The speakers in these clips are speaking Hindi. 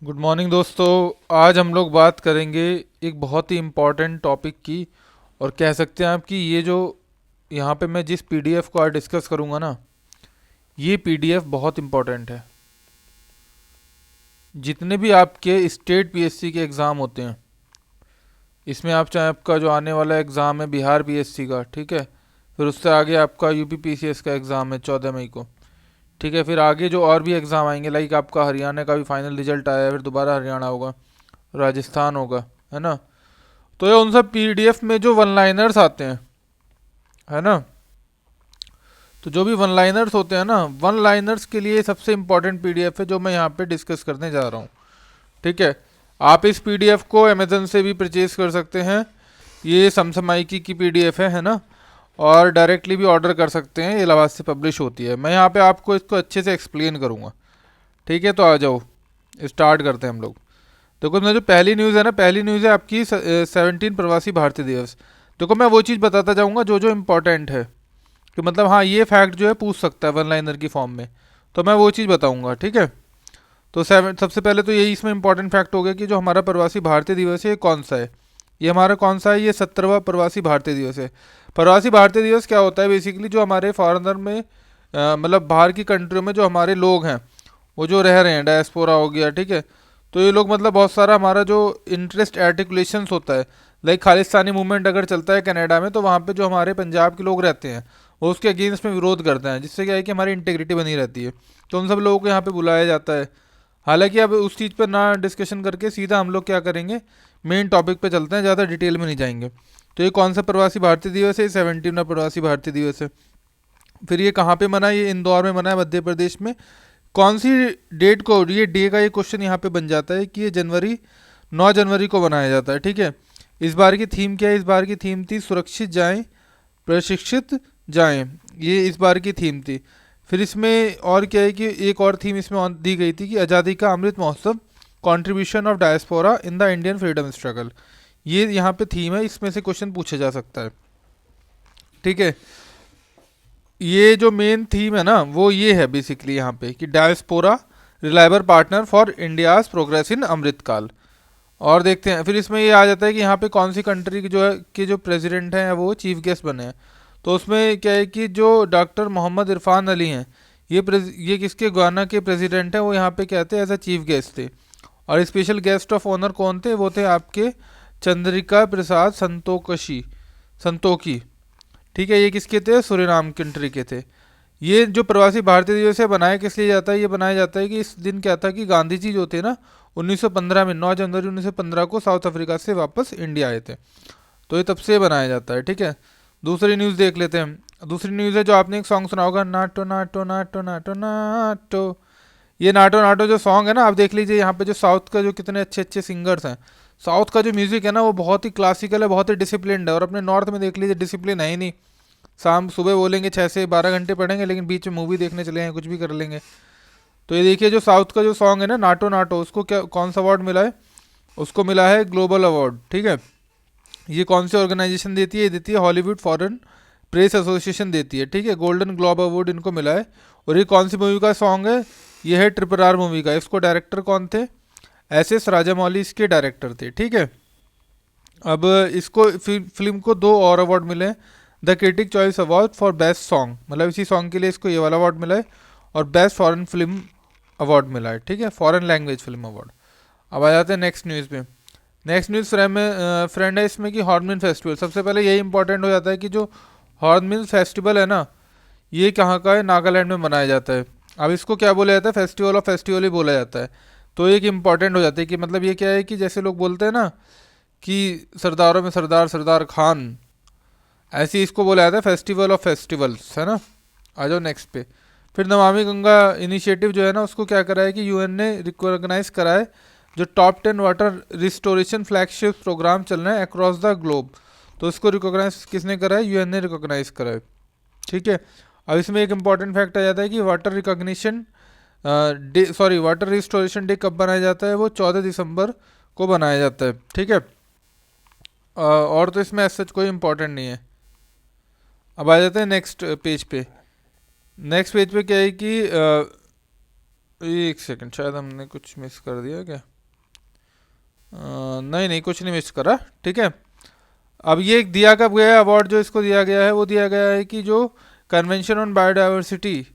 गुड मॉर्निंग दोस्तों। आज हम लोग बात करेंगे एक बहुत ही इम्पोर्टेंट टॉपिक की। और कह सकते हैं आप कि ये जो यहाँ पे मैं जिस पीडीएफ को आज डिस्कस करूँगा ना, ये पीडीएफ बहुत इम्पोर्टेंट है। जितने भी आपके स्टेट पीएससी के एग्ज़ाम होते हैं, इसमें आप चाहे आपका जो आने वाला एग्ज़ाम है बिहार पीएससी का, ठीक है, फिर उससे आगे आपका यूपी पीसीएस का एग्ज़ाम है 14 मई को, ठीक है, फिर आगे जो और भी एग्ज़ाम आएंगे, लाइक आपका हरियाणा का भी फाइनल रिजल्ट आया है, फिर दोबारा हरियाणा होगा, राजस्थान होगा, है ना। तो ये उन सब पीडीएफ में जो वन लाइनर्स आते हैं, है ना, तो जो भी वन लाइनर्स होते हैं ना, वन लाइनर्स के लिए सबसे इंपॉर्टेंट पीडीएफ है जो मैं यहाँ पे डिस्कस करने जा रहा हूँ। ठीक है, आप इस पीडीएफ को अमेजन से भी परचेज कर सकते हैं। ये समसमाइकी की पीडीएफ है ना, और डायरेक्टली भी ऑर्डर कर सकते हैं, ये इलाहाबाद से पब्लिश होती है। मैं यहाँ पे आपको इसको अच्छे से एक्सप्लेन करूँगा। ठीक है, तो आ जाओ स्टार्ट करते हैं हम लोग। देखो, मैं जो पहली न्यूज़ है ना, पहली न्यूज़ है आपकी 17 प्रवासी भारतीय दिवस। देखो, मैं वो चीज़ बताता जाऊँगा जो जो इम्पोर्टेंट है, कि मतलब हाँ ये फैक्ट जो है पूछ सकता है वन लाइनर की फॉर्म में, तो मैं वो चीज़ बताऊँगा। ठीक है, तो सबसे पहले तो यही इसमें इंपॉर्टेंट फैक्ट हो गया कि जो हमारा प्रवासी भारतीय दिवस है ये कौन सा है। ये हमारा कौन सा है? ये 17वां प्रवासी भारतीय दिवस है। प्रवासी भारतीय दिवस क्या होता है? बेसिकली जो हमारे फॉरेनर में मतलब बाहर की कंट्रियों में जो हमारे लोग हैं, वो जो रह रहे हैं, डायस्पोरा हो गया, ठीक है, तो ये लोग मतलब बहुत सारा हमारा जो इंटरेस्ट आर्टिकुलेशंस होता है, लाइक खालिस्तानी मूवमेंट अगर चलता है कनाडा में, तो वहाँ पे जो हमारे पंजाब के लोग रहते हैं वो उसके अगेंस्ट में विरोध करते हैं, जिससे क्या है कि हमारी इंटीग्रिटी बनी रहती है। तो उन सब लोगों को यहाँ पे बुलाया जाता है। हालांकि अब उस चीज़ पर ना डिस्कशन करके सीधा हम लोग क्या करेंगे, मेन टॉपिक पे चलते हैं, ज़्यादा डिटेल में नहीं जाएंगे। तो ये कौन सा प्रवासी भारतीय दिवस है? 17वां प्रवासी भारतीय दिवस है। फिर ये कहाँ पे मना है? ये इंदौर में मना है, मध्य प्रदेश में। कौन सी डेट को? ये डे का ये क्वेश्चन यहाँ पे बन जाता है कि ये 9 जनवरी को बनाया जाता है। ठीक है, इस बार की थीम क्या है? इस बार की थीम थी सुरक्षित जाएं, प्रशिक्षित जाएं। ये इस बार की थीम थी। फिर इसमें और क्या है कि एक और थीम इसमें दी गई थी कि आज़ादी का Amrit Mahotsav, contribution of diaspora in the Indian freedom struggle. ये यहाँ पे थीम है, इसमें से क्वेश्चन पूछा जा सकता है। ठीक है, ये जो मेन थीम है ना, वो ये है बेसिकली यहाँ पे कि diaspora reliable partner for India's progress in Amritkaal. और देखते हैं, फिर इसमें ये आ जाता है कि यहाँ पे कौन सी कंट्री की जो है कि जो प्रेसिडेंट हैं वो चीफ गेस्ट बने हैं। तो उसमें क्या है कि जो डॉक्टर मोहम्मद इरफान अली हैं, ये किसके गाना के प्रेसिडेंट हैं, वो यहाँ पे कहते हैं एज अ चीफ गेस्ट थे। और स्पेशल गेस्ट ऑफ ऑनर कौन थे? वो थे आपके चंद्रिका प्रसाद संतोखी। ठीक है, ये किसके थे? सूरीनाम कंट्री के थे। ये जो प्रवासी भारतीय दिवस है बनाया किस लिए जाता है? ये बनाया जाता है कि इस दिन क्या था कि गांधी जी जो थे ना, 1915 में 9 जनवरी 1915 को साउथ अफ्रीका से वापस इंडिया आए थे। तो ये तब से बनाया जाता है। ठीक है, दूसरी न्यूज़ देख लेते हैं। दूसरी न्यूज़ है जो आपने एक सॉन्ग सुना होगा, NATO NATO NATO NATO NATO. ये नाटो नाटो जो सॉन्ग है ना, आप देख लीजिए यहाँ पे जो साउथ का जो कितने अच्छे अच्छे सिंगर्स हैं। साउथ का जो म्यूज़िक है ना, वो बहुत ही क्लासिकल है, बहुत ही डिसिप्लिन्ड है। और अपने नॉर्थ में देख लीजिए डिसिप्लिन है ही नहीं। शाम सुबह बोलेंगे 6 से 12 घंटे पढ़ेंगे, लेकिन बीच में मूवी देखने चले हैं, कुछ भी कर लेंगे। तो ये देखिए, जो साउथ का जो सॉन्ग है ना, नाटो नाटो, उसको क्या कौन सा अवार्ड मिला है? उसको मिला है ग्लोबल अवार्ड। ठीक है, ये कौन सी ऑर्गेनाइजेशन देती है? ये देती है हॉलीवुड फॉरेन प्रेस एसोसिएशन देती है। ठीक है, गोल्डन ग्लोब अवार्ड इनको मिला है। और ये कौन सी मूवी का सॉन्ग है? ये है RRR मूवी का। इसको डायरेक्टर कौन थे? SS राजामौली इसके डायरेक्टर थे। ठीक है, अब इसको फिल्म को 2 और अवार्ड मिले हैं। The critic choice award for best song, मतलब इसी सॉन्ग के लिए इसको ये वाला अवार्ड मिला है। और बेस्ट फॉरेन फिल्म अवार्ड मिला है। ठीक है, फॉरेन लैंग्वेज फिल्म अवार्ड। अब आ जाते हैं नेक्स्ट न्यूज़ पे। नेक्स्ट न्यूज़ फ्रेंड है इसमें कि हॉर्नबिल फेस्टिवल। सबसे पहले यही इंपॉर्टेंट हो जाता है कि जो हॉर्नबिल फेस्टिवल है ना, ये कहाँ का है? नागालैंड में मनाया जाता है। अब इसको क्या बोला जाता है? फेस्टिवल ऑफ फेस्टिवल ही बोला जाता है। तो एक इम्पॉर्टेंट हो जाता है कि मतलब ये क्या है कि जैसे लोग बोलते हैं ना कि सरदारों में सरदार सरदार खान, ऐसे ही इसको बोला जाता है फेस्टिवल ऑफ फेस्टिवल्स, है ना। आ जाओ नेक्स्ट पे। फिर नमामि गंगा इनिशिएटिव जो है ना, उसको क्या करा है कि UN ने रिकॉग्नाइज करा है जो top 10 water restoration flagship programme चल रहे हैं अक्रॉस द ग्लोब। तो इसको रिकॉग्नाइज किसने करा है? UN ने रिकॉग्नाइज करा है। ठीक है, अब इसमें एक इंपॉर्टेंट फैक्ट आ जाता है कि water recognition day, sorry, water restoration day कब बनाया जाता है? वो 14 दिसंबर को बनाया जाता है। ठीक है, और तो इसमें ऐसा कोई इंपॉर्टेंट नहीं है। अब आ जाते हैं नेक्स्ट पेज पे। नेक्स्ट पेज पे क्या है कि एक सेकंड, शायद हमने कुछ मिस कर दिया क्या? नहीं नहीं, कुछ नहीं मिस करा, ठीक है। अब ये दिया कब गया है अवार्ड, जो इसको दिया गया है वो दिया गया है कि जो convention on biodiversity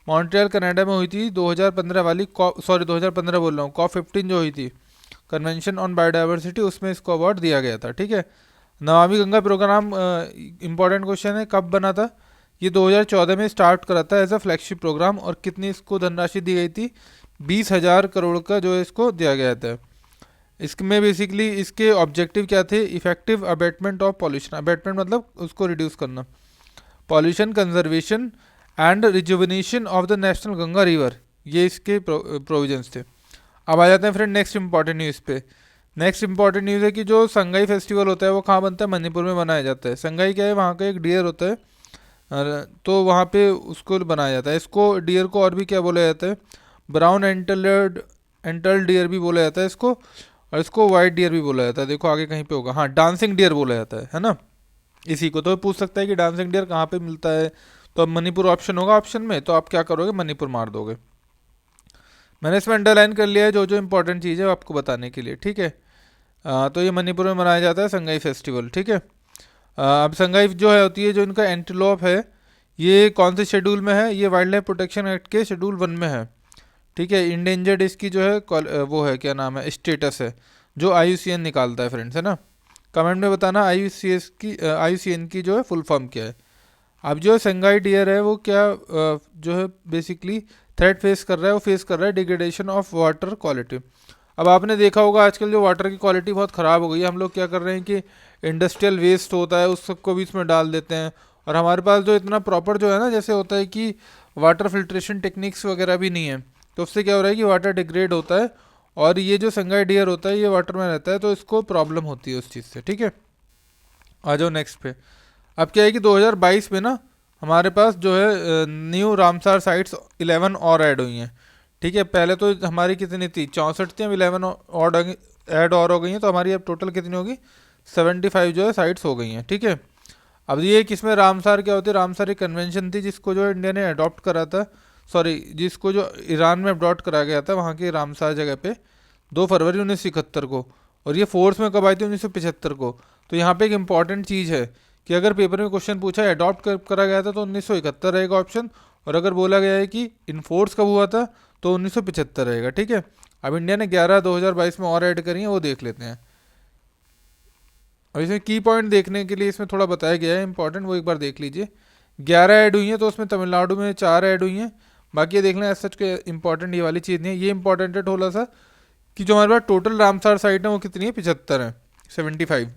Montreal Canada में हुई थी 2015 वाली, सॉरी 2015 बोल रहा हूँ, कॉप 15 जो हुई थी कन्वेंशन ऑन बायोडाइवर्सिटी, उसमें इसको अवार्ड दिया गया था, ठीक है। Namami Ganga programme, important question है, कब बना था? ये 2014 में स्टार्ट करा था एज अ फ्लैगशिप प्रोग्राम, और कितनी इसको धनराशि दी गई थी? 20,000 करोड़ का जो है इसको दिया गया था। इसमें बेसिकली इसके ऑब्जेक्टिव क्या थे? Effective abatement of pollution, abatement मतलब उसको रिड्यूस करना, pollution conservation and rejuvenation of the national Ganga river, ये इसके प्रोविजंस थे। अब आ जाते हैं फ्रेंड नेक्स्ट इंपॉर्टेंट न्यूज़ पे। नेक्स्ट इंपॉर्टेंट न्यूज़ है कि जो संगाई फेस्टिवल होता है वो कहाँ बनता है? मणिपुर में बनाया जाता है। संगाई क्या है? वहाँ का एक डियर होता है, तो वहाँ पे उसको बनाया जाता है। इसको डियर को और भी क्या बोला जाता है? ब्राउन एंटल्ड डियर भी बोला जाता है इसको, और इसको वाइट डियर भी बोला जाता है। देखो आगे कहीं पे होगा, हाँ डांसिंग डियर बोला जाता है ना इसी को। तो पूछ सकता है कि डांसिंग डियर कहाँ पे मिलता है, तो अब मणिपुर ऑप्शन होगा ऑप्शन में, तो आप क्या करोगे? मणिपुर मार दोगे। मैंने इसमें अंडरलाइन कर लिया है जो जो इंपॉर्टेंट चीज़ है आपको बताने के लिए, ठीक है। तो ये मणिपुर में मनाया जाता है संगाई फेस्टिवल, ठीक है। अब संगाई जो है होती है, जो इनका एंटीलोप है, ये कौन से शेड्यूल में है? ये वाइल्ड लाइफ प्रोटेक्शन एक्ट के शेड्यूल 1 में है, ठीक है। इंडेंजर्ड इसकी जो है वो है, क्या नाम है, स्टेटस है, जो IUCN निकालता है फ्रेंड्स, है ना। कमेंट में बताना IUCN की जो है फुल फॉर्म क्या है। अब जो संगाई डियर है वो क्या जो है बेसिकली थ्रेट फेस कर रहा है, वो फेस कर रहा है डिग्रेडेशन ऑफ वाटर क्वालिटी। अब आपने देखा होगा आजकल जो वाटर की क्वालिटी बहुत ख़राब हो गई है। हम लोग क्या कर रहे हैं कि इंडस्ट्रियल वेस्ट होता है उस सबको भी इसमें डाल देते हैं, और हमारे पास जो इतना प्रॉपर जो है ना, जैसे होता है कि वाटर फिल्ट्रेशन टेक्निक्स वगैरह भी नहीं है, तो उससे क्या हो रहा है कि वाटर डिग्रेड होता है, और ये जो संगाई डियर होता है ये वाटर में रहता है, तो इसको प्रॉब्लम होती है उस चीज़ से, ठीक है। आ जाओ नेक्स्ट पे। अब क्या है कि 2022 में ना हमारे पास जो है न्यू रामसार साइट्स 11 और ऐड हुई हैं, ठीक है। पहले तो हमारी कितनी थी? 64 थी, अब 11 और ऐड और हो गई हैं, तो हमारी अब टोटल कितनी होगी? 75 जो है साइट्स हो गई हैं, ठीक है। अब ये किसमें रामसार क्या होती है? रामसार एक कन्वेंशन थी जिसको जो इंडिया ने अडॉप्ट करा था, सॉरी जिसको जो ईरान में अडॉप्ट करा गया था वहाँ के रामसार जगह पे 2 फरवरी 1971 को, और ये फोर्स में कब आई थी? 1975 को। तो यहाँ पे एक इंपॉर्टेंट चीज़ है कि अगर पेपर में क्वेश्चन पूछा है अडॉप्ट करा गया था तो 1971 रहेगा ऑप्शन, और अगर बोला गया है कि इन्फोर्स कब हुआ था तो 1975 रहेगा, ठीक है। अब इंडिया ने 11 2022 में और ऐड करी है, वो देख लेते हैं। अब इसमें की पॉइंट देखने के लिए इसमें थोड़ा बताया गया है इंपॉर्टेंट, वो एक बार देख लीजिए। 11 ऐड हुई हैं, तो उसमें तमिलनाडु में 4 ऐड हुई हैं, बाकी ये देख लें। सच के इंपॉर्टेंट ये वाली चीज़ नहीं है, ये इंपॉर्टेंट है थोड़ा सा कि जो हमारे पास टोटल रामसार साइट है वो कितनी है? 75 है, 75।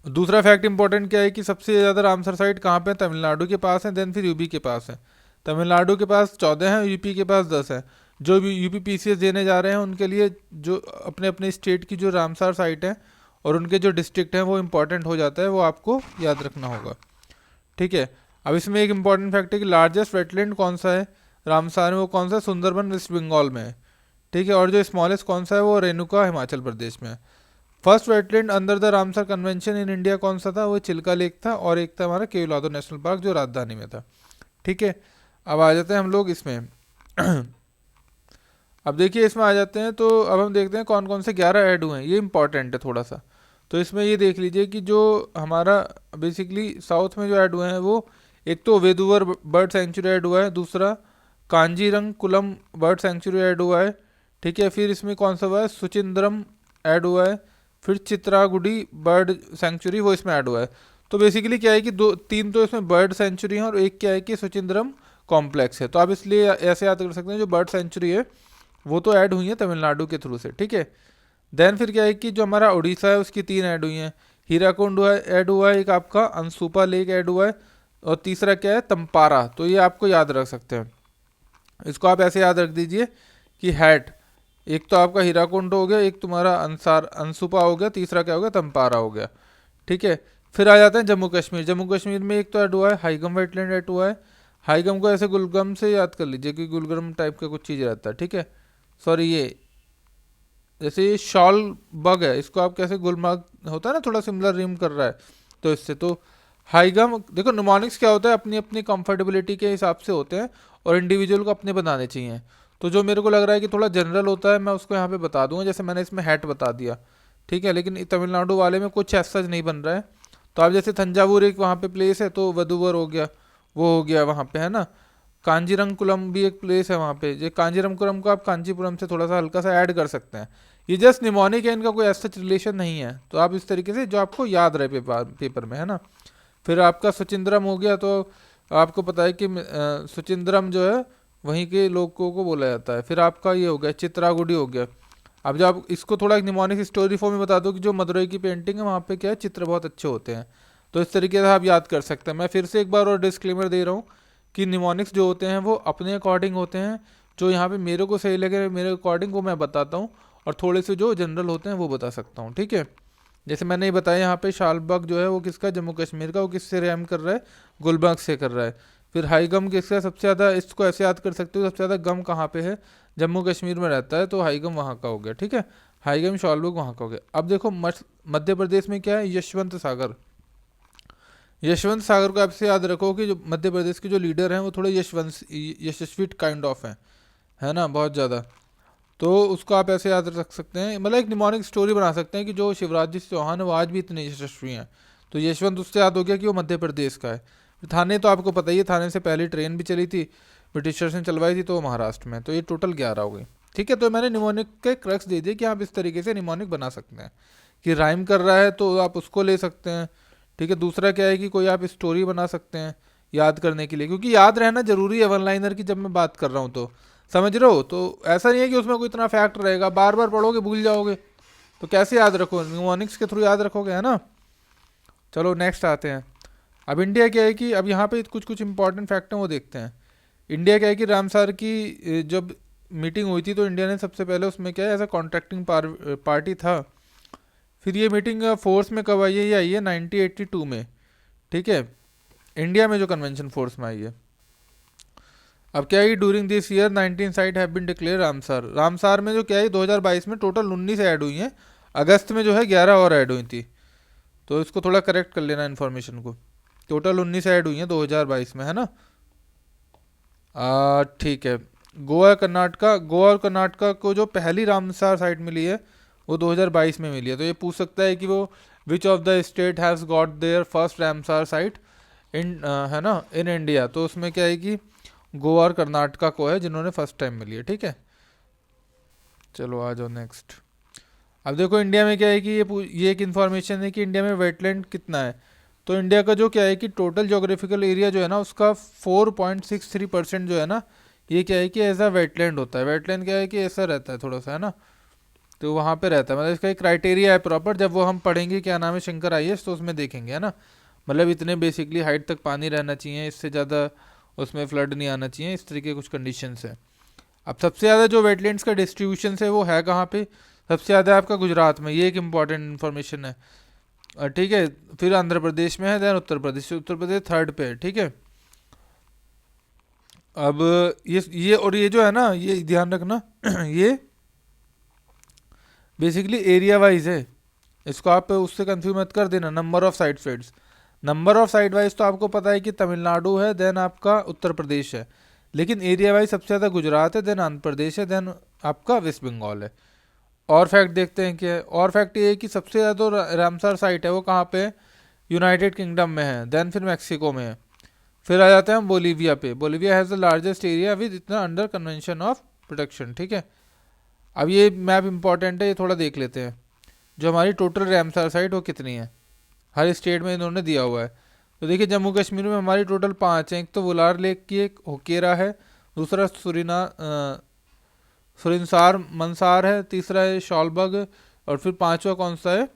दूसरा फैक्ट इंपॉर्टेंट क्या है कि सबसे ज़्यादा रामसर साइट कहाँ पे है? तमिलनाडु के पास है, देन फिर यूपी के पास है। तमिलनाडु के पास 14 है, यूपी के पास 10 है। जो भी यूपी PCS देने जा रहे हैं उनके लिए जो अपने अपने स्टेट की जो रामसार साइट है और उनके जो डिस्ट्रिक्ट हैं वो इंपॉर्टेंट हो जाता है, वो आपको याद रखना होगा, ठीक है। अब इसमें एक इंपॉर्टेंट फैक्ट है कि लार्जेस्ट वेटलैंड कौन सा है रामसार में? वो कौन सा? सुंदरबन वेस्ट बंगाल में है, ठीक है। और जो स्मॉलेस्ट कौन सा है? वो रेणुका हिमाचल प्रदेश में है। First wetland under the Ramsar convention in India कौन सा था? वो चिल्का लेक था, और एक था हमारा केवलादो नेशनल पार्क जो राजधानी में था, ठीक है। अब आ जाते हैं हम लोग इसमें अब देखिए इसमें आ जाते हैं, तो अब हम देखते हैं कौन कौन से 11 ऐड हुए हैं, ये इंपॉर्टेंट है थोड़ा सा। तो इसमें ये देख लीजिए कि जो हमारा बेसिकली साउथ में जो ऐड हुए हैं वो, एक तो वेदुवर बर्ड सेंचुरी ऐड हुआ है, दूसरा कांजीरंग कुलम बर्ड सेंचुरी ऐड हुआ है, ठीक है। फिर इसमें कौन सा हुआ है? सुचिंद्रम ऐड हुआ है। फिर चित्रागुडी बर्ड सेंचुरी वो इसमें ऐड हुआ है। तो बेसिकली क्या है कि 2-3 तो इसमें बर्ड सेंचुरी हैं, और एक क्या है कि सुचिंद्रम कॉम्प्लेक्स है। तो आप इसलिए ऐसे याद कर सकते हैं जो बर्ड सेंचुरी है वो तो ऐड हुई है तमिलनाडु के थ्रू से, ठीक है। देन फिर क्या है कि जो हमारा उड़ीसा है उसकी 3 ऐड हुई हैं। हीराकुंड ऐड हुआ है, एक आपका अंसुपा लेक ऐड हुआ है, और तीसरा क्या है? तंपारा। तो ये आपको याद रख सकते हैं, इसको आप ऐसे याद रख दीजिए कि हैट, एक तो आपका हीराकुंड हो गया, एक तुम्हारा अंसुपा हो गया, तीसरा क्या हो गया? तंपारा हो गया, ठीक है। फिर आ जाते हैं जम्मू कश्मीर। जम्मू कश्मीर में एक तो ऐड हुआ है हाईगम वेटलैंड ऐड हुआ है। हाईगम को ऐसे गुलगम से याद कर लीजिए कि गुलगम टाइप का कुछ चीज़ रहता है, ठीक है। सॉरी ये जैसे ये शॉल बग है, इसको आप कैसे गुलमर्ग होता है ना, थोड़ा सिमिलर रिम कर रहा है, तो इससे तो हाईगम देखो निमोनिक्स क्या होता है, अपनी अपनी कंफर्टेबिलिटी के हिसाब से होते हैं और इंडिविजुअल को अपने बनाने चाहिए। तो जो मेरे को लग रहा है कि थोड़ा जनरल होता है मैं उसको यहाँ पे बता दूंगा, जैसे मैंने इसमें हैट बता दिया, ठीक है। लेकिन तमिलनाडु वाले में कुछ ऐसा नहीं बन रहा है। तो आप जैसे तंजावुर एक वहाँ पे प्लेस है तो वदुवर हो गया, वो हो गया वहाँ पे, है ना। कांजीरंगकुलम भी एक प्लेस है वहाँ पे, ये कांजीरंगकुलम को आप कांचीपुरम से थोड़ा सा हल्का सा ऐड कर सकते हैं। ये जस्ट निमोनिक है, इनका कोई ऐसा रिलेशन नहीं है। तो आप इस तरीके से जो आपको याद रहे पेपर में, है ना। फिर आपका सुचिंद्रम हो गया, तो आपको पता है कि सुचिंद्रम जो है वहीं के लोगों को बोला जाता है। फिर आपका ये हो गया चित्रागुडी हो गया। अब जब आप इसको थोड़ा एक निमोनिक स्टोरी फॉर्म में बता दो कि जो मदुरई की पेंटिंग है वहाँ पे क्या है, चित्र बहुत अच्छे होते हैं। तो इस तरीके से आप याद कर सकते हैं। मैं फिर से एक बार और डिस्क्लेमर दे रहा हूँ कि निमोनिक्स जो होते हैं वो अपने अकॉर्डिंग होते हैं, जो यहाँ पे मेरे को सही लगे मेरे अकॉर्डिंग वो मैं बताता हूँ, और थोड़े से जो जनरल होते हैं वो बता सकता हूँ, ठीक है। जैसे मैंने ये बताया यहाँ पे शालबाग जो है वो किसका, जम्मू कश्मीर का, वो किससे रैम कर रहा है, गुलबर्ग से कर रहा है। फिर हाई गम किसका, सबसे ज़्यादा इसको ऐसे याद कर सकते हो, सबसे ज़्यादा गम कहाँ पे है, जम्मू कश्मीर में रहता है, तो हाई गम वहाँ का हो गया, ठीक है। हाई गम शालबाग वहाँ का हो गया। अब देखो मध्य प्रदेश में क्या है, यशवंत सागर। यशवंत सागर को आपसे याद रखो कि जो मध्य प्रदेश के जो लीडर हैं वो थोड़े यशस्वी काइंड ऑफ हैं, है ना, बहुत ज़्यादा। तो उसको आप ऐसे याद रख सकते हैं, मतलब एक निमोनिक स्टोरी बना सकते हैं कि जो शिवराज जी चौहान है वो आज भी इतने यशस्वी हैं। तो यशवंत उससे याद हो गया कि वो मध्य प्रदेश का है। थाने तो आपको पता ही है, थाने से पहले ट्रेन भी चली थी, ब्रिटिशर्स ने चलवाई थी, तो वो महाराष्ट्र में। तो ये टोटल 11 हो गई, ठीक है। तो मैंने निमोनिक के क्रक्स दे दिए कि आप इस तरीके से निमोनिक बना सकते हैं कि राइम कर रहा है तो आप उसको ले सकते हैं, ठीक है। दूसरा क्या है कि कोई आप स्टोरी बना सकते हैं याद करने के लिए, क्योंकि याद रहना जरूरी है वन लाइनर की जब मैं बात कर रहा हूँ, तो समझ रहे हो। तो ऐसा नहीं है कि उसमें कोई इतना फैक्ट रहेगा, बार बार पढ़ोगे भूल जाओगे, तो कैसे याद रखो, न्यूमोनिक्स के थ्रू याद रखोगे, है ना। चलो नेक्स्ट आते हैं। अब इंडिया क्या है कि अब यहाँ पे कुछ कुछ इंपॉर्टेंट फैक्ट हैं वो देखते हैं। इंडिया क्या है कि रामसार की जब मीटिंग हुई थी तो इंडिया ने सबसे पहले उसमें क्या है, एज अ कॉन्ट्रैक्टिंग पार्टी था। फिर ये मीटिंग फोर्स में कब आई है, ये आई है 1982 में, ठीक है, इंडिया में जो कन्वेंशन फोर्स में आई है। अब क्या है, during this year 19 site have been declare Ramsar. Ramsar में जो क्या है 2022 में टोटल 19 ऐड हुई हैं, अगस्त में जो है 11 और ऐड हुई थी। तो इसको थोड़ा करेक्ट कर लेना इन्फॉर्मेशन को, टोटल 19 ऐड हुई हैं 2022 में, है ना। ठीक है। गोवा और कर्नाटका को जो पहली रामसार साइट मिली है वो 2022 में मिली है। तो ये पूछ सकता है कि वो which of the state has got their first Ramsar site in, है ना, इन इंडिया। तो उसमें क्या है कि गोवा और कर्नाटका को है जिन्होंने फर्स्ट टाइम मिली है, ठीक है। चलो आ जाओ नेक्स्ट। अब देखो इंडिया में क्या है कि ये एक इन्फॉर्मेशन है कि इंडिया में वेटलैंड कितना है। तो इंडिया का जो क्या है कि टोटल जोग्राफिकल एरिया जो है ना उसका 4.63% जो है ना, ये क्या है कि ऐसा वेटलैंड होता है। वेटलैंड क्या है कि ऐसा रहता है थोड़ा सा, है ना, तो वहाँ पे रहता है। मतलब इसका एक क्राइटेरिया है प्रॉपर, जब वो हम पढ़ेंगे क्या नाम है शंकर आईएएस तो उसमें देखेंगे, है ना। मतलब इतने बेसिकली हाइट तक पानी रहना चाहिए, इससे ज़्यादा उसमें फ्लड नहीं आना चाहिए, इस तरीके कुछ कंडीशंस है। अब सबसे ज़्यादा जो वेटलैंड्स का डिस्ट्रीब्यूशन है वो है कहाँ पे, सबसे ज़्यादा आपका गुजरात में, ये एक इंपॉर्टेंट इन्फॉर्मेशन है, ठीक है। फिर आंध्र प्रदेश में है, देन उत्तर प्रदेश थर्ड पे है, ठीक है। अब ये और ये जो है ना, ये ध्यान रखना ये बेसिकली एरिया वाइज है, इसको आप उससे कंफ्यूज मत कर देना। नंबर ऑफ साइड वाइज तो आपको पता है कि तमिलनाडु है, देन आपका उत्तर प्रदेश है, लेकिन एरिया वाइज सबसे ज़्यादा गुजरात है, देन आंध्र प्रदेश है, देन आपका वेस्ट बंगाल है। और फैक्ट देखते हैं क्या है, और फैक्ट ये है कि सबसे ज़्यादा रामसर साइट है वो कहाँ पे है, यूनाइटेड किंगडम में है, देन फिर मैक्सिको में है। फिर आ जाते हैं हम बोलीविया पे। Bolivia has the largest area with इतना अंडर कन्वेंशन ऑफ प्रोटेक्शन, ठीक है। अब ये मैप इंपॉर्टेंट है, ये थोड़ा देख लेते हैं। जो हमारी टोटल रामसर साइट वो कितनी है, हर स्टेट में इन्होंने दिया हुआ है। तो देखिए जम्मू कश्मीर में हमारी टोटल 5 हैं। एक तो वुलार लेक की, एक होकेरा है, दूसरा सुरिनसार मंसार है, तीसरा है शॉलबग, और फिर पांचवा कौन सा है,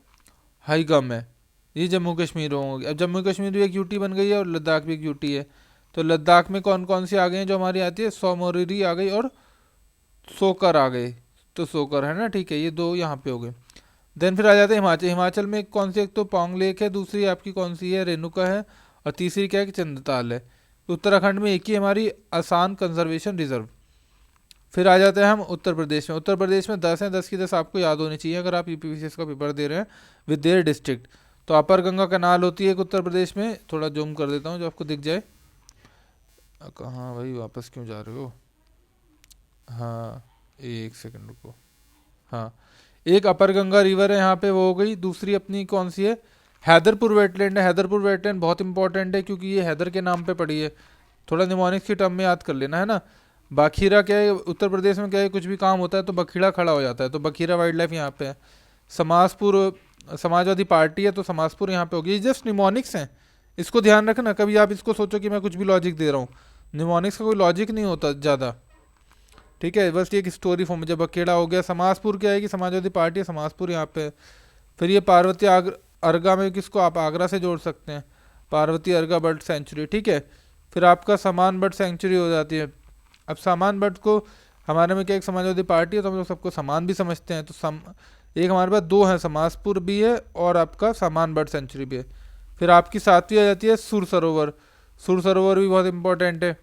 हाईगम है। ये जम्मू कश्मीर होंगे। अब जम्मू कश्मीर भी एक यूटी बन गई है और लद्दाख भी एक यूटी है। तो लद्दाख में कौन कौन सी आ गई हैं जो हमारी आती है, सोमोरिरी आ गई और सोकर आ गई। तो सोकर है ना, ठीक है, ये दो यहाँ पे हो गए। देन फिर आ जाते हैं हिमाचल में कौन सी, एक तो पोंग लेक है, दूसरी आपकी कौन सी है, रेणुका है, और तीसरी क्या है कि चंद्रताल है। उत्तराखंड में एक ही हमारी आसान कंजर्वेशन रिजर्व। फिर आ जाते हैं हम उत्तर प्रदेश में। उत्तर प्रदेश में 10 हैं, 10 की 10 आपको याद होनी चाहिए अगर आप यूपीपीसीएस का पेपर दे रहे हैं विद देयर डिस्ट्रिक्ट। तो अपर गंगा कनाल होती है एक उत्तर प्रदेश में, थोड़ा जूम कर देता हूँ जो आपको दिख जाए। कहाँ भाई वापस क्यों जा रहे हो, हाँ एक सेकंड रुको। हाँ, एक अपर गंगा रिवर है यहाँ पे, वो हो गई। दूसरी अपनी कौन सी है, हैदरपुर वेटलैंड है। हैदरपुर वेटलैंड बहुत इंपॉर्टेंट है क्योंकि ये हैदर के नाम पे पड़ी है। थोड़ा निमोनिक्स की टर्म में याद कर लेना है ना। बखीरा क्या है, उत्तर प्रदेश में क्या है, कुछ भी काम होता है तो बखीरा खड़ा हो जाता है, तो बखीरा वाइल्ड लाइफ यहाँ पे है। समाजपुर समाजवादी पार्टी है, तो समाजपुर यहाँ पे होगी। ये जस्ट निमोनिक्स हैं, इसको ध्यान रखना। कभी आप इसको सोचो कि मैं कुछ भी लॉजिक दे रहा हूँ, निमोनिक्स का कोई लॉजिक नहीं होता ज़्यादा, ठीक है। बस ये एक स्टोरी फॉर्म, जब बखेड़ा हो गया। समाजपुर क्या है कि समाजवादी पार्टी है, समाजपुर यहाँ पे है। फिर ये पार्वती अर्गा में किसको आप आगरा से जोड़ सकते हैं, पार्वती अर्गा बर्ड सेंचुरी, ठीक है। फिर आपका सामान बर्ड सेंचुरी हो जाती है। अब सामान बर्ड को हमारे में क्या, एक समाजवादी पार्टी है तो हम लोग सबको समान भी समझते हैं, तो एक हमारे पास दो है, समाजपुर भी है और आपका सामान बर्ड सेंचुरी भी है। फिर आपकी सातवीं आ जाती है सुर सरोवर। सुर सरोवर भी बहुत इंपॉर्टेंट है।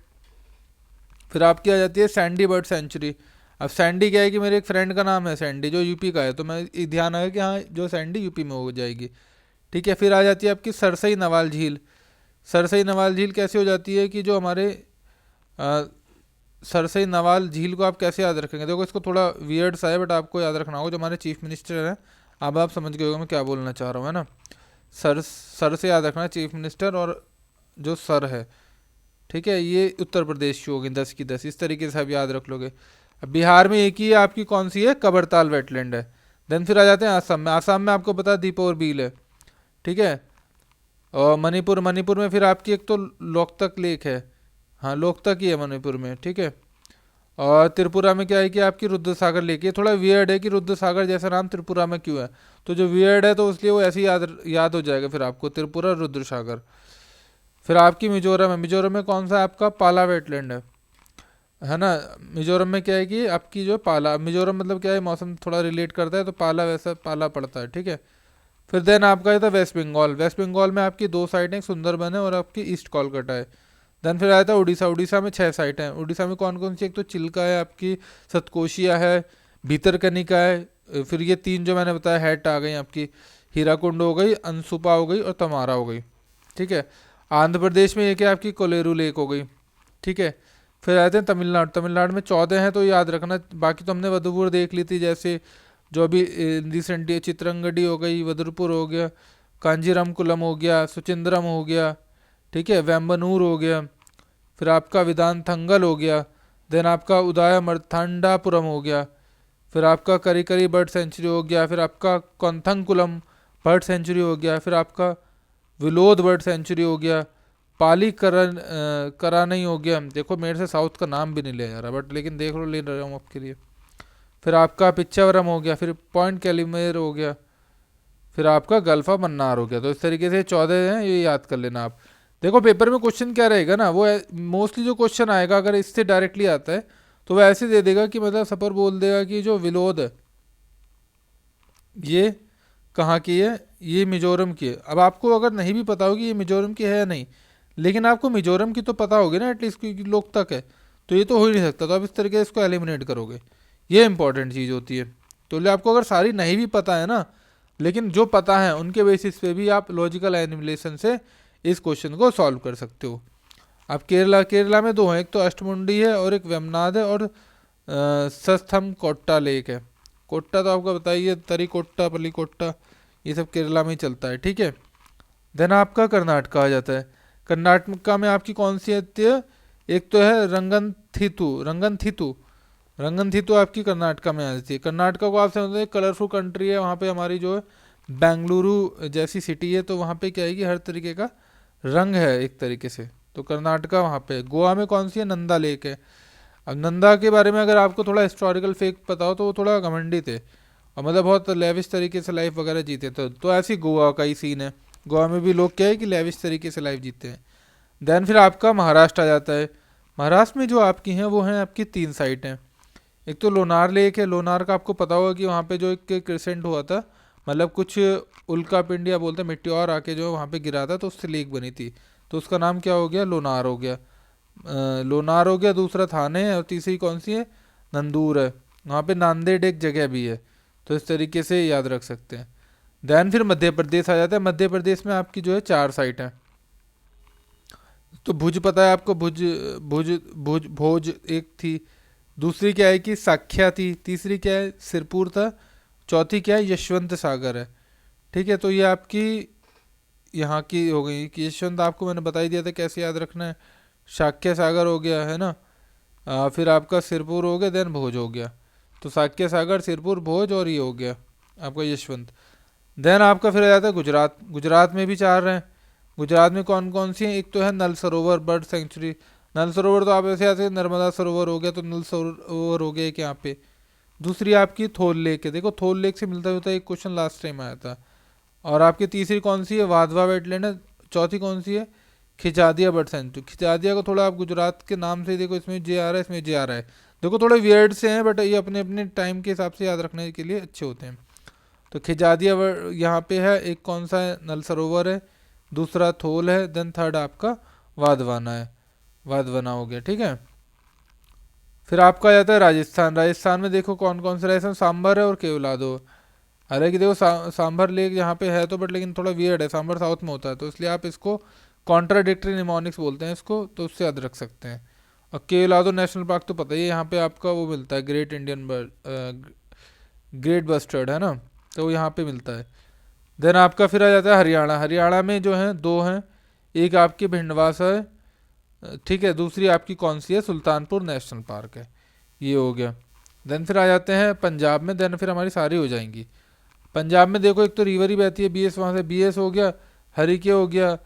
फिर आपकी आ जाती है सैंडी बर्ड सेंचुरी। अब सैंडी क्या है कि मेरे एक फ्रेंड का नाम है सैंडी, जो यूपी का है, तो मैं ध्यान आया कि हाँ जो सैंडी यूपी में हो जाएगी, ठीक है। फिर आ जाती है आपकी सरसई नवाल झील। सरसई नवाल झील कैसे हो जाती है कि जो हमारे सरसई नवाल झील को आप कैसे याद रखेंगे, देखो इसको थोड़ा वियर्ड सा है बट आपको याद रखना होगा। जो हमारे चीफ मिनिस्टर हैं, अब आप समझ गए होगे मैं क्या बोलना चाह रहा हूँ, है ना। सर से याद रखना, चीफ मिनिस्टर और जो सर है, ठीक है। ये उत्तर प्रदेश की होगी 10 की 10, इस तरीके से आप याद रख लोगे। अब बिहार में एक ही है आपकी, कौन सी है, कबरताल वेटलैंड है। देन फिर आ जाते हैं आसाम में। आसाम में आपको पता है दीपोर बील है, ठीक है। और मणिपुर में फिर आपकी एक तो लोकतक लेक है, हाँ लोकतक ही है मणिपुर में, ठीक है। और त्रिपुरा में क्या है कि आपकी रुद्र सागर लेक। ये थोड़ा वियर्ड है कि रुद्र सागर जैसा नाम त्रिपुरा में क्यों है, तो जो वियर्ड है तो इसलिए वो ऐसे ही याद हो जाएगा फिर आपको, त्रिपुरा रुद्र सागर। फिर आपकी मिजोरम है। मिजोरम में कौन सा है आपका, पाला वेटलैंड है ना। मिजोरम में क्या है कि आपकी जो पाला, मिजोरम मतलब क्या है, मौसम थोड़ा रिलेट करता है, तो पाला वैसा पाला पड़ता है, ठीक है। फिर देन आपका था वेस्ट बंगाल। वेस्ट बंगाल में आपकी दो साइटें, सुंदरबन है और आपकी ईस्ट कोलकाता है। देन फिर आया था उड़ीसा। उड़ीसा में 6 साइटें हैं। उड़ीसा में कौन कौन सी, एक तो चिल्का है आपकी, सतकोशिया है, भीतरकनिका है। फिर ये 3 जो मैंने बताया हेट आ गई आपकी, हीराकुंड हो गई, अनसुपा हो गई और तमारा हो गई, ठीक है। आंध्र प्रदेश में एक है आपकी कोलेरू लेक हो गई, ठीक है। फिर आते हैं तमिलनाडु। तमिलनाडु में 14 हैं, तो याद रखना। बाकी तो हमने वदुपुर देख ली थी, जैसे जो अभी रिसेंटली चित्रंगडी हो गई, वदुरपुर हो गया, कांजीराम कुलम हो गया, सुचिंद्रम हो गया, ठीक है, वेम्बनूर हो गया। फिर आपका विधानथंगल हो गया। देन आपका उदय मर्थांडापुरम हो गया। फिर आपका करी करी बर्ड सेंचुरी हो गया। फिर आपका कोंथंगकुलम बर्ड सेंचुरी हो गया। फिर आपका विलोद बर्ड सेंचुरी हो गया। पाली करा नहीं हो गया। देखो मेरे से साउथ का नाम भी नहीं लिया जा रहा बट लेकिन देख लो, ले रहा हूँ आपके लिए। फिर आपका पिच्चावरम हो गया। फिर पॉइंट कैलिमेर हो गया। फिर आपका गल्फ ऑफ मन्नार हो गया। तो इस तरीके से 14 हैं, ये याद कर लेना आप। देखो पेपर में क्वेश्चन क्या रहेगा ना, वो मोस्टली जो क्वेश्चन आएगा अगर इससे डायरेक्टली आता है तो वो ऐसे दे देगा कि मतलब सपर बोल देगा कि जो विलोद है ये कहाँ की है, ये मिजोरम की है। अब आपको अगर नहीं भी पता होगी ये मिजोरम की है या नहीं, लेकिन आपको मिजोरम की तो पता होगी ना एटलीस्ट, क्योंकि लोग तक है, तो ये तो हो ही नहीं सकता। तो आप इस तरीके से इसको एलिमिनेट करोगे, ये इंपॉर्टेंट चीज़ होती है। तो आपको अगर सारी नहीं भी पता है ना, लेकिन जो पता है उनके बेसिस पे भी आप लॉजिकल एनिमिलेशन से इस क्वेश्चन को सॉल्व कर सकते हो। अब केरला में 2 हैं, एक तो अष्टमुंडी है और एक वेमनाद है और सस्थम कोट्टा लेक है। कोट्टा तो आपको बताइए, तरी कोट्टा, पली कोट्टा, ये सब केरला में ही चलता है, ठीक है। देन आपका कर्नाटका आ जाता है। कर्नाटका में आपकी कौन सी आती है, एक तो है रंगनथितु आपकी कर्नाटका में आ जाती है। कर्नाटका को आप समझते हैं कलरफुल कंट्री है, वहाँ पे हमारी जो है बेंगलुरु जैसी सिटी है, तो वहाँ पे क्या है कि हर तरीके का रंग है एक तरीके से, तो कर्नाटका वहाँ पे। गोवा में कौन सी है, नंदा लेक है। अब नंदा के बारे में अगर आपको थोड़ा हिस्टोरिकल फैक्ट पता हो तो वो थोड़ा घमंडी थे और मतलब बहुत लेविश तरीके से लाइफ वगैरह जीते थे, तो ऐसी गोवा का ही सीन है। गोवा में भी लोग क्या है कि लेविश तरीके से लाइफ जीते हैं। देन फिर आपका महाराष्ट्र आ जाता है। महाराष्ट्र में जो आपकी हैं वो हैं आपकी 3 साइट हैं। एक तो लोनार लेक है। लोनार का आपको पता होगा कि वहाँ पे जो एक क्रिसेंट हुआ था, मतलब कुछ उल्का पिंड या बोलते मिट्योर आके जो वहाँ पे गिरा था तो उससे लेक बनी थी, तो उसका नाम क्या हो गया, लोनार हो गया। लोनार हो गया। दूसरा थाने है और तीसरी कौन सी है, नंदूर है। वहाँ पे नांदेड़ एक जगह भी है, तो इस तरीके से याद रख सकते हैं। देन फिर मध्य प्रदेश आ जाता है। मध्य प्रदेश में आपकी जो है 4 साइट हैं। तो भुज पता है आपको, भुज भुज भुज भोज एक थी, दूसरी क्या है कि साख्या थी, तीसरी क्या है सिरपुर था, चौथी क्या है यशवंत सागर है। ठीक है, तो ये आपकी यहाँ की हो गई कि यशवंत आपको मैंने बता ही दिया था कैसे याद रखना है। शाक्य सागर हो गया है ना, फिर आपका सिरपुर हो गया, देन भोज हो गया। तो शाक्य सागर, सिरपुर, भोज और ये हो गया आपका यशवंत। देन आपका फिर आ जाता है गुजरात। गुजरात में भी चार हैं। गुजरात में कौन कौन सी हैं? एक तो है नल सरोवर बर्ड सेंचुरी। नल सरोवर तो आप ऐसे याद करें, नर्मदा सरोवर हो गया, तो नल सरोवर हो गया एक यहाँ पे। दूसरी आपकी थोल लेक है, देखो थोल लेक से मिलता जुलता एक क्वेश्चन लास्ट टाइम आया था। और आपकी तीसरी कौन सी है? वाधवा वेटलैंड है। चौथी कौन सी है? खिचादिया बर्ड सेंचुरी। खिचादिया को थोड़ा आप गुजरात के नाम से ही देखो, इसमें जे आ रहा है, इसमें जे आ रहा है। देखो थोड़े वियर्ड से हैं, बट ये अपने अपने टाइम के हिसाब से याद रखने के लिए अच्छे होते हैं। तो खिजादिया यहाँ पे है, एक कौन सा है? नल सरोवर है, दूसरा थोल है, देन थर्ड आपका वाधवाना है। वाधवाना हो गया, ठीक है। फिर आपका आ जाता है राजस्थान। राजस्थान में देखो कौन कौन से राजस्थान, सांबर है और केवलादो। हालांकि देखो सांभर लेक यहाँ पे है तो, बट लेकिन थोड़ा वियर्ड है, सांभर साउथ में होता है, तो इसलिए आप इसको कॉन्ट्राडिक्टरी निमोनिक्स बोलते हैं इसको, तो उससे याद रख सकते हैं। और केवलादो नेशनल पार्क तो पता ही है, यहाँ पे आपका वो मिलता है great Indian bird, great bustard है ना, तो वो यहाँ पे मिलता है। देन आपका फिर आ जाता है हरियाणा। हरियाणा में जो है दो हैं, एक आपकी भिंडवासा है, ठीक है, दूसरी आपकी कौन सी है? सुल्तानपुर नेशनल पार्क है। ये हो गया। देन फिर आ जाते हैं पंजाब में, देन फिर हमारी सारी हो जाएंगी। पंजाब में देखो एक तो रिवर ही बहती है बीएस, वहाँ से बीएस हो गया, हरिके हो गया,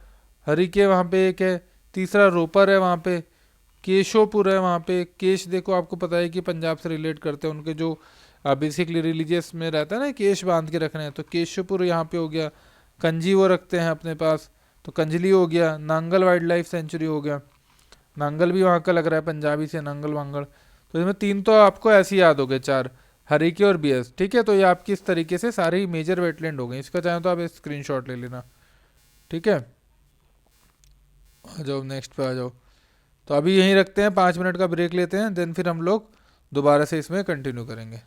हरिके वहाँ पे एक है, तीसरा रोपर है वहाँ पे, केशोपुर है वहाँ पे। केश देखो आपको पता है कि पंजाब से रिलेट करते हैं, उनके जो बेसिकली रिलीजियस में रहता है ना, केश बांध के रखने हैं, तो केशोपुर यहाँ पे हो गया। कंजी वो रखते हैं अपने पास, तो कंजली हो गया। नांगल वाइल्ड लाइफ सेंचुरी हो गया, नांगल भी वहाँ का लग रहा है पंजाबी से, नांगल वांगल। तो इसमें तीन तो आपको ऐसे ही याद हो गए, चार हरिके और बीएस, ठीक है। तो ये आपकी इस तरीके से सारी मेजर वेटलैंड हो गई। इसका चाहे तो आप स्क्रीनशॉट ले लेना, ठीक है। आ जाओ नेक्स्ट पे आ जाओ। तो अभी यहीं रखते हैं, 5 मिनट का ब्रेक लेते हैं, देन फिर हम लोग दोबारा से इसमें कंटिन्यू करेंगे।